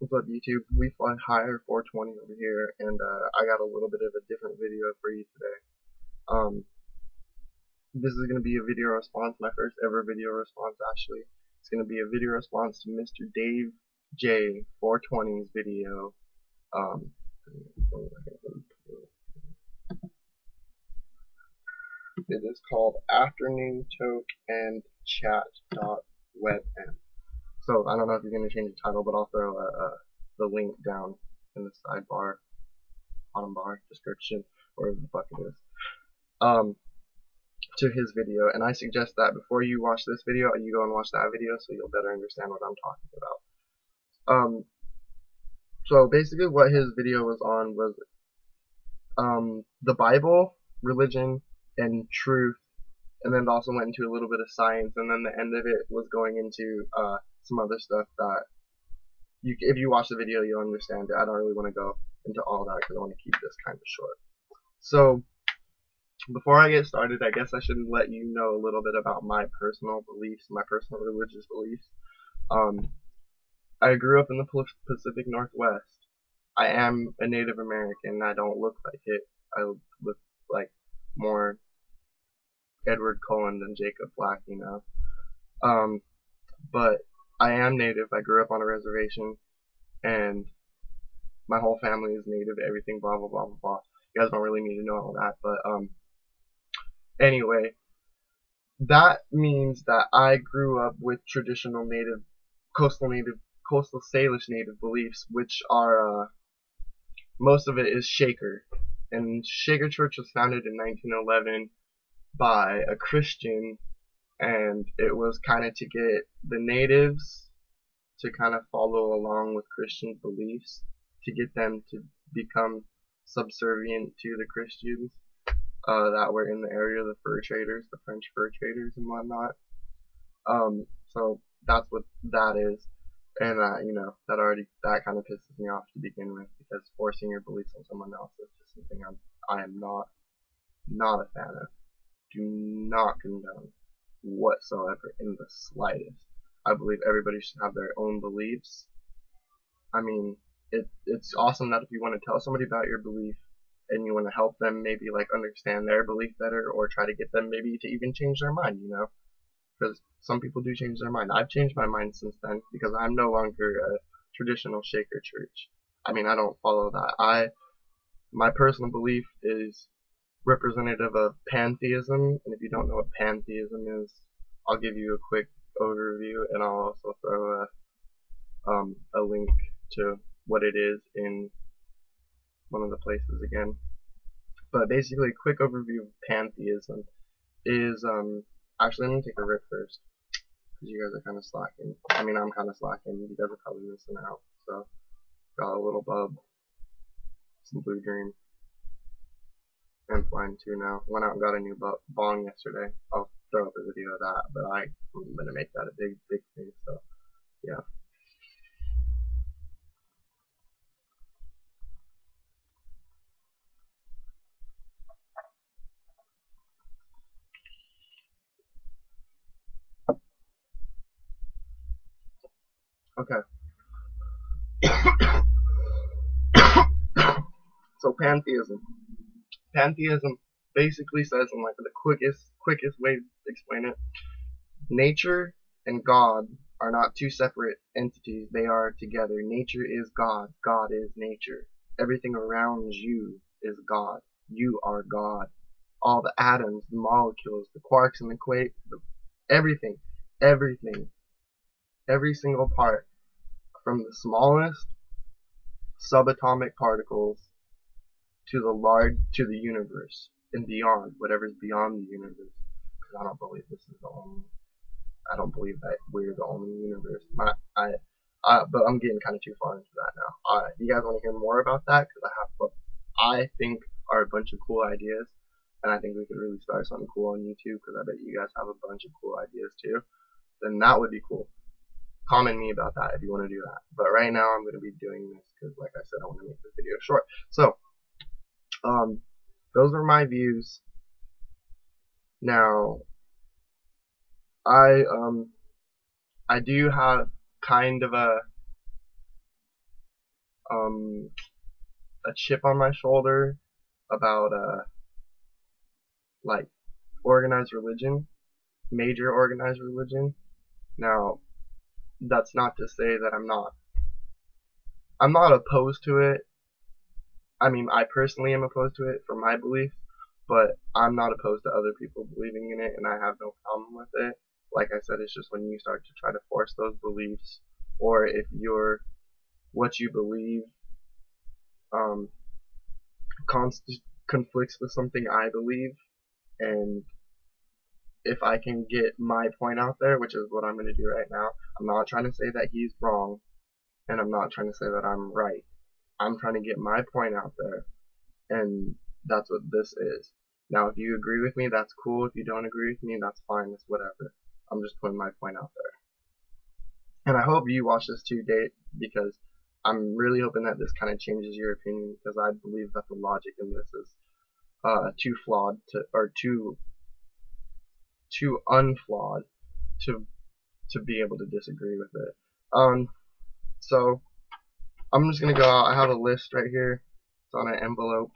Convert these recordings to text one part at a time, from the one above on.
What's up, YouTube? We fly higher 420 over here, and I got a little bit of a different video for you today. This is going to be a video response, my first ever video response actually. It's going to be a video response to MrDaveJ420's video. It is called Afternoon Toke and Chat.webm. So I don't know if you're going to change the title, but I'll throw the link down in the sidebar, bottom bar, description, wherever the fuck it is, to his video. And I suggest that before you watch this video, you go and watch that video so you'll better understand what I'm talking about. So basically what his video was on was the Bible, religion, and truth, and then it also went into a little bit of science, and then the end of it was going into some other stuff that if you watch the video you'll understand it. I don't really want to go into all that because I want to keep this kind of short. So before I get started, I guess I should let you know a little bit about my personal beliefs, my personal religious beliefs. I grew up in the Pacific Northwest. I am a Native American. I don't look like it. I look like more Edward Cullen than Jacob Black, you know. But I am Native. I grew up on a reservation, and my whole family is Native. Everything, blah blah blah blah blah. You guys don't really need to know all that, but anyway, that means that I grew up with traditional Native, coastal Salish Native beliefs, which are most of it is Shaker, and Shaker Church was founded in 1911 by a Christian. And it was kind of to get the natives to kind of follow along with Christian beliefs, to get them to become subservient to the Christians that were in the area, the fur traders, the French fur traders and whatnot. So that's what that is, and you know, that kind of pisses me off to begin with, because forcing your beliefs on someone else is just something I am not a fan of. Do not condone whatsoever in the slightest. I believe everybody should have their own beliefs. I mean, it's awesome that if you want to tell somebody about your belief and you want to help them maybe like understand their belief better, or try to get them maybe to even change their mind, you know, because some people do change their mind. I've changed my mind since then, because I'm no longer a traditional Shaker church. I mean, I don't follow that. My personal belief is representative of pantheism, and if you don't know what pantheism is, I'll give you a quick overview, and I'll also throw a link to what it is in one of the places again. But basically, a quick overview of pantheism is actually, let me take a rip first, because you guys are kind of slacking. I mean, I'm kind of slacking. You guys are probably missing out. So got a little bub, some blue dream. I'm flying too now. Went out and got a new bong yesterday. I'll throw up a video of that, but I'm gonna make that a big thing. So yeah. Okay. So pantheism. Pantheism basically says, in like the quickest way to explain it, nature and God are not two separate entities. They are together. Nature is God. God is nature. Everything around you is God. You are God. All the atoms, the molecules, the quarks and the quake, everything, every single part, from the smallest subatomic particles to the universe and beyond, whatever's beyond the universe. Because I don't believe I don't believe that we're the only universe. But I'm getting kind of too far into that now. You guys want to hear more about that? Because I have what I think are a bunch of cool ideas, and I think we could really start something cool on YouTube, because I bet you guys have a bunch of cool ideas too. Then that would be cool. Comment me about that if you want to do that. But right now I'm going to be doing this because, like I said, I want to make this video short. So those are my views. Now, I do have kind of a a chip on my shoulder about like organized religion, major organized religion. Now, that's not to say that I'm not opposed to it. I mean, I personally am opposed to it for my belief, but I'm not opposed to other people believing in it, and I have no problem with it. Like I said, it's just when you start to try to force those beliefs, or if what you believe conflicts with something I believe, and if I can get my point out there, which is what I'm going to do right now, I'm not trying to say that he's wrong, and I'm not trying to say that I'm right. I'm trying to get my point out there, and that's what this is. Now, if you agree with me, that's cool. If you don't agree with me, that's fine. It's whatever. I'm just putting my point out there. And I hope you watch this too, Dave, because I'm really hoping that this kind of changes your opinion, because I believe that the logic in this is too flawed or too unflawed to be able to disagree with it. So I'm just gonna go out. I have a list right here. It's on an envelope,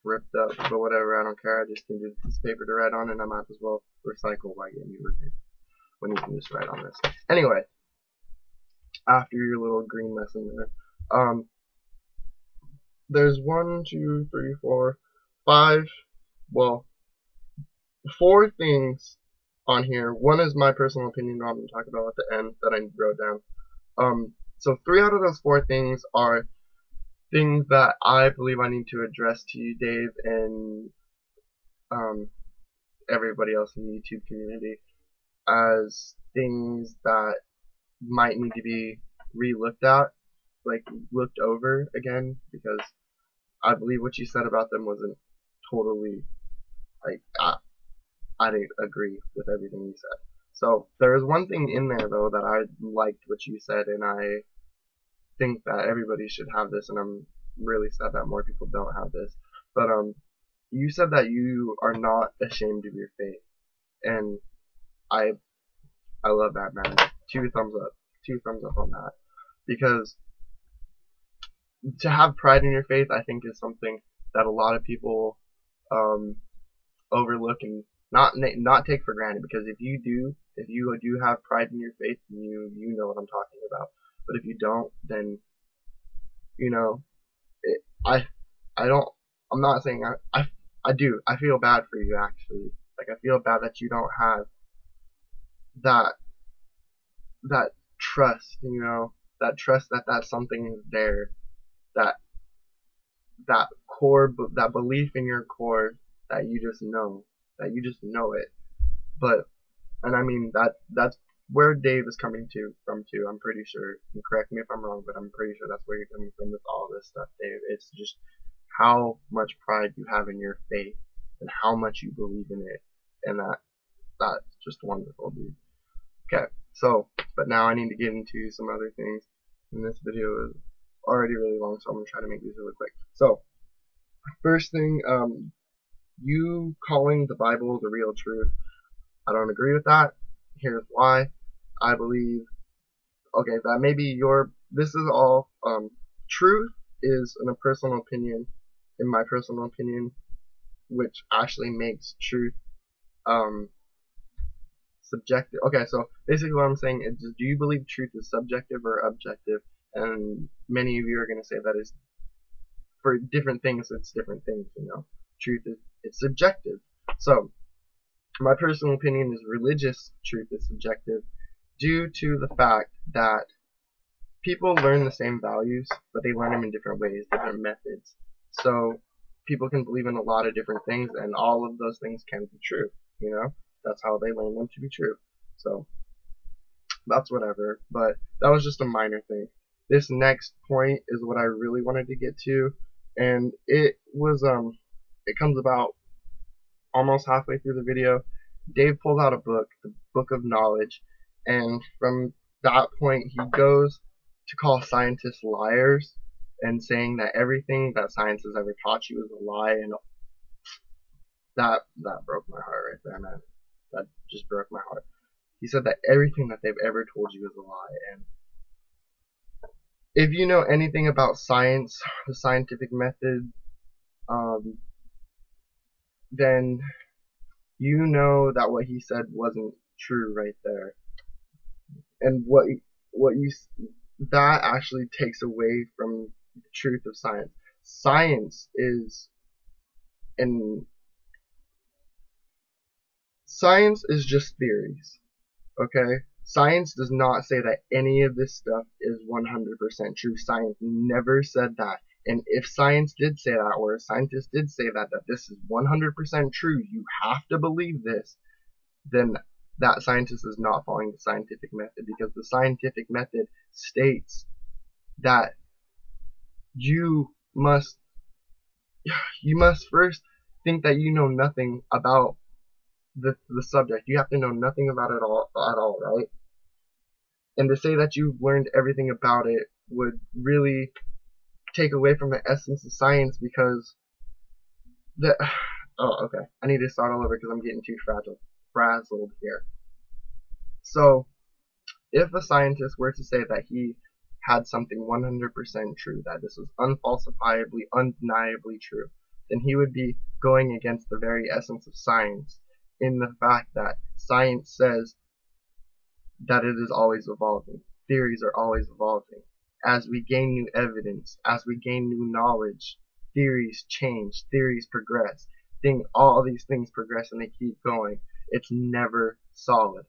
ripped up, but whatever. I don't care. I just needed this paper to write on, and I might as well recycle by getting new paper when you can just write on this. Anyway, after your little green mess in there, there's 1, 2, 3, 4, 5. Well, 4 things on here. One is my personal opinion that I'm going to talk about at the end that I wrote down. So 3 out of those 4 things are things that I believe I need to address to you, Dave, and everybody else in the YouTube community as things that might need to be re-looked at, like looked over again, because I believe what you said about them wasn't totally, like, I didn't agree with everything you said. So there is one thing in there though that I liked what you said, and I think that everybody should have this, and I'm really sad that more people don't have this. But you said that you are not ashamed of your faith, and I love that, man. 2 thumbs up. 2 thumbs up on that, because to have pride in your faith, I think, is something that a lot of people overlook and not take for granted. Because if you do have pride in your faith, you know what I'm talking about. But if you don't, then I'm not saying I do. I feel bad for you, actually. Like, I feel bad that you don't have that trust, that trust that something is there, that core, that belief in your core that you just know it. But, and I mean, that's where Dave is coming from too. I'm pretty sure. And correct me if I'm wrong, but I'm pretty sure that's where you're coming from with all this stuff, Dave. It's just how much pride you have in your faith and how much you believe in it, and that's just wonderful, dude. Okay, so, but now I need to get into some other things, and this video is already really long, so I'm gonna try to make these really quick. So, first thing, you calling the Bible the real truth, I don't agree with that. Here's why. I believe, okay, that maybe this is all, truth is in a personal opinion, in my personal opinion, which actually makes truth, subjective. Okay, so basically what I'm saying is, do you believe truth is subjective or objective? And many of you are going to say that is, for different things, it's different things, Truth it's subjective. So, my personal opinion is religious truth is subjective due to the fact that people learn the same values, but they learn them in different ways, different methods. So, people can believe in a lot of different things, and all of those things can be true, That's how they learn them to be true. So, that's whatever. But that was just a minor thing. This next point is what I really wanted to get to, and it comes about almost halfway through the video. Dave pulls out a book, the Book of Knowledge, and from that point he goes to call scientists liars and saying that everything that science has ever taught you is a lie, and that broke my heart right there, man. That just broke my heart. He said that everything that they've ever told you is a lie, and if you know anything about science, the scientific method, then you know that what he said wasn't true right there. And that actually takes away from the truth of science. Science is just theories. Okay? Science does not say that any of this stuff is 100% true. Science never said that. And if science did say that, or a scientist did say that this is 100% true, you have to believe this, then that scientist is not following the scientific method, because the scientific method states that you must first think that you know nothing about the subject. You have to know nothing about it at all, right? And to say that you've learned everything about it would really take away from the essence of science, because okay, I need to start all over because I'm getting too frazzled here. So, if a scientist were to say that he had something 100% true, that this was unfalsifiably, undeniably true, then he would be going against the very essence of science, in the fact that science says that it is always evolving. Theories are always evolving. As we gain new evidence, as we gain new knowledge, theories change, theories progress. All these things progress and they keep going. It's never solid.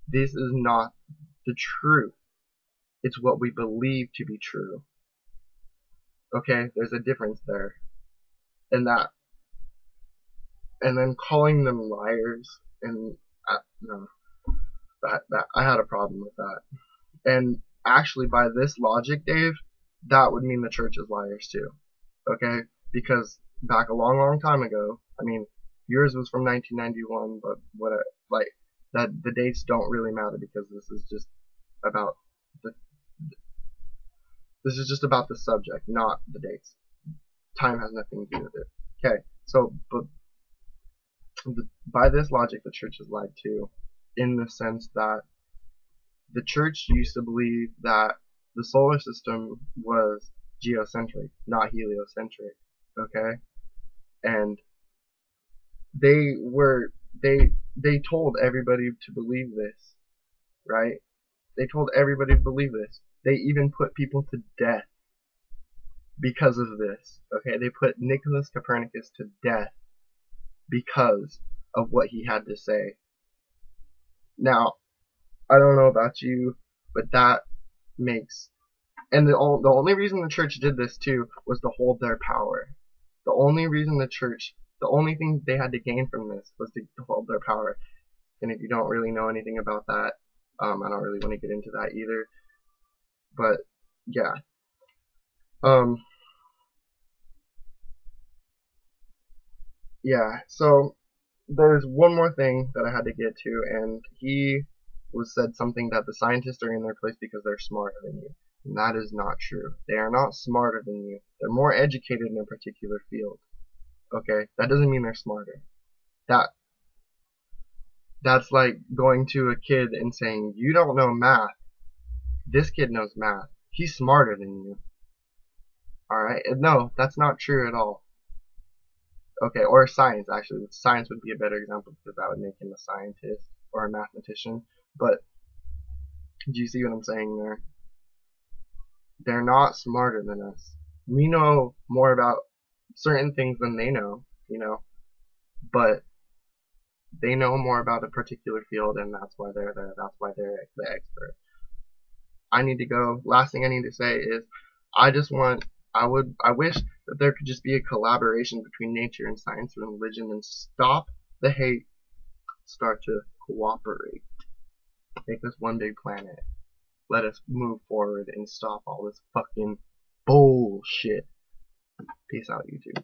This is not the truth. It's what we believe to be true. Okay, there's a difference there. And then calling them liars, and no, that I had a problem with that. And actually, by this logic, Dave, that would mean the church is liars too. Okay, because back a long time ago, I mean, yours was from 1991, but the dates don't really matter, because this is just about the subject, not the dates. Time has nothing to do with it. Okay, so by this logic, the church is lied to, in the sense that the church used to believe that the solar system was geocentric, not heliocentric. Okay, and they told everybody to believe this, right? They told everybody to believe this. They even put people to death because of this. Okay, they put Nicholas Copernicus to death because of what he had to say. Now, I don't know about you, but that makes, and the only reason the church did this too was to hold their power. The only thing they had to gain from this was to hold their power. And if you don't really know anything about that, I don't really want to get into that either. But yeah, yeah. So there's one more thing that I had to get to, and he said something that the scientists are in their place because they're smarter than you. And that is not true. They are not smarter than you. They're more educated in a particular field. Okay? That doesn't mean they're smarter. That's like going to a kid and saying, you don't know math. This kid knows math. He's smarter than you. Alright? No, that's not true at all. Okay, or science, actually. Science would be a better example, because that would make him a scientist or a mathematician. But do you see what I'm saying there? They're not smarter than us. We know more about certain things than they know, but they know more about a particular field, and that's why they're there. That's why they're the expert. I need to go. Last thing I need to say is, I wish that there could just be a collaboration between nature and science and religion, and stop the hate, start to cooperate. Make this one big planet. Let us move forward and stop all this fucking bullshit. Peace out, YouTube.